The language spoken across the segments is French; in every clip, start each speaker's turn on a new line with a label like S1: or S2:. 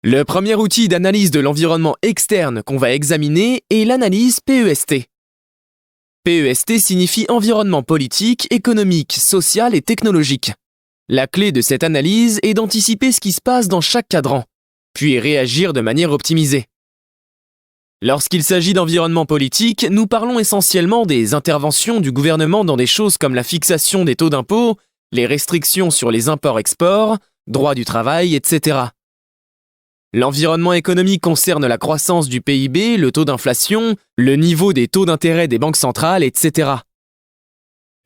S1: Le premier outil d'analyse de l'environnement externe qu'on va examiner est l'analyse PEST. PEST signifie environnement politique, économique, social et technologique. La clé de cette analyse est d'anticiper ce qui se passe dans chaque cadran, puis réagir de manière optimisée. Lorsqu'il s'agit d'environnement politique, nous parlons essentiellement des interventions du gouvernement dans des choses comme la fixation des taux d'impôt, les restrictions sur les imports-exports, droit du travail, etc. L'environnement économique concerne la croissance du PIB, le taux d'inflation, le niveau des taux d'intérêt des banques centrales, etc.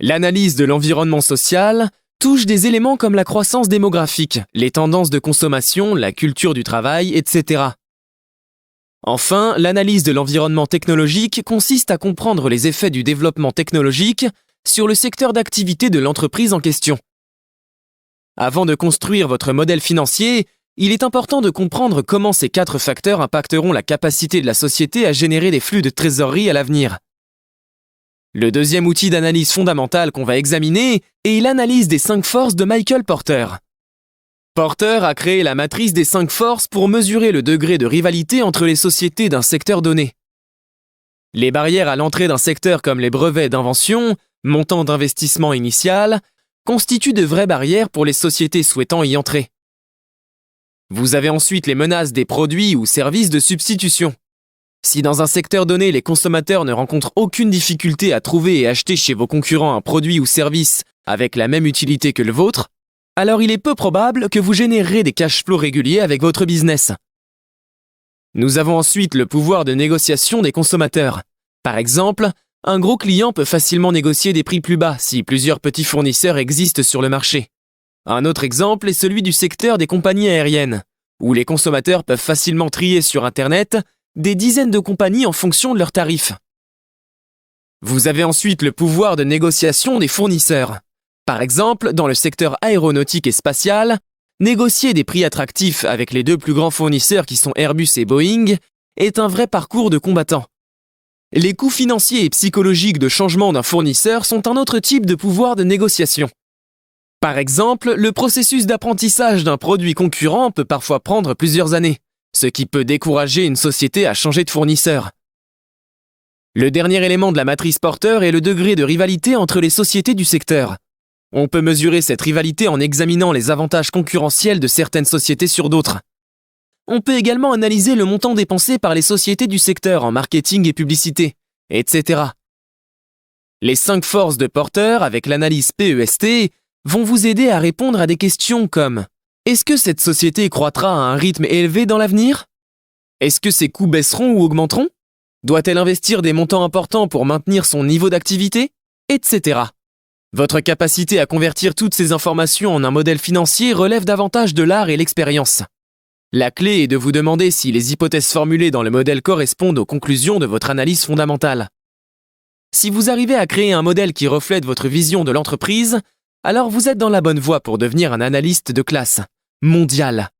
S1: L'analyse de l'environnement social touche des éléments comme la croissance démographique, les tendances de consommation, la culture du travail, etc. Enfin, l'analyse de l'environnement technologique consiste à comprendre les effets du développement technologique sur le secteur d'activité de l'entreprise en question. Avant de construire votre modèle financier, il est important de comprendre comment ces 4 facteurs impacteront la capacité de la société à générer des flux de trésorerie à l'avenir. Le deuxième outil d'analyse fondamentale qu'on va examiner est l'analyse des 5 forces de Michael Porter. Porter a créé la matrice des 5 forces pour mesurer le degré de rivalité entre les sociétés d'un secteur donné. Les barrières à l'entrée d'un secteur comme les brevets d'invention, montant d'investissement initial, constituent de vraies barrières pour les sociétés souhaitant y entrer. Vous avez ensuite les menaces des produits ou services de substitution. Si dans un secteur donné, les consommateurs ne rencontrent aucune difficulté à trouver et acheter chez vos concurrents un produit ou service avec la même utilité que le vôtre, alors il est peu probable que vous générerez des cash flows réguliers avec votre business. Nous avons ensuite le pouvoir de négociation des consommateurs. Par exemple, un gros client peut facilement négocier des prix plus bas si plusieurs petits fournisseurs existent sur le marché. Un autre exemple est celui du secteur des compagnies aériennes, où les consommateurs peuvent facilement trier sur Internet des dizaines de compagnies en fonction de leurs tarifs. Vous avez ensuite le pouvoir de négociation des fournisseurs. Par exemple, dans le secteur aéronautique et spatial, négocier des prix attractifs avec les 2 plus grands fournisseurs qui sont Airbus et Boeing est un vrai parcours de combattant. Les coûts financiers et psychologiques de changement d'un fournisseur sont un autre type de pouvoir de négociation. Par exemple, le processus d'apprentissage d'un produit concurrent peut parfois prendre plusieurs années, ce qui peut décourager une société à changer de fournisseur. Le dernier élément de la matrice Porter est le degré de rivalité entre les sociétés du secteur. On peut mesurer cette rivalité en examinant les avantages concurrentiels de certaines sociétés sur d'autres. On peut également analyser le montant dépensé par les sociétés du secteur en marketing et publicité, etc. Les 5 forces de Porter avec l'analyse PEST vont vous aider à répondre à des questions comme: est-ce que cette société croîtra à un rythme élevé dans l'avenir? Est-ce que ses coûts baisseront ou augmenteront? Doit-elle investir des montants importants pour maintenir son niveau d'activité? Etc. Votre capacité à convertir toutes ces informations en un modèle financier relève davantage de l'art et l'expérience. La clé est de vous demander si les hypothèses formulées dans le modèle correspondent aux conclusions de votre analyse fondamentale. Si vous arrivez à créer un modèle qui reflète votre vision de l'entreprise, alors vous êtes dans la bonne voie pour devenir un analyste de classe mondiale.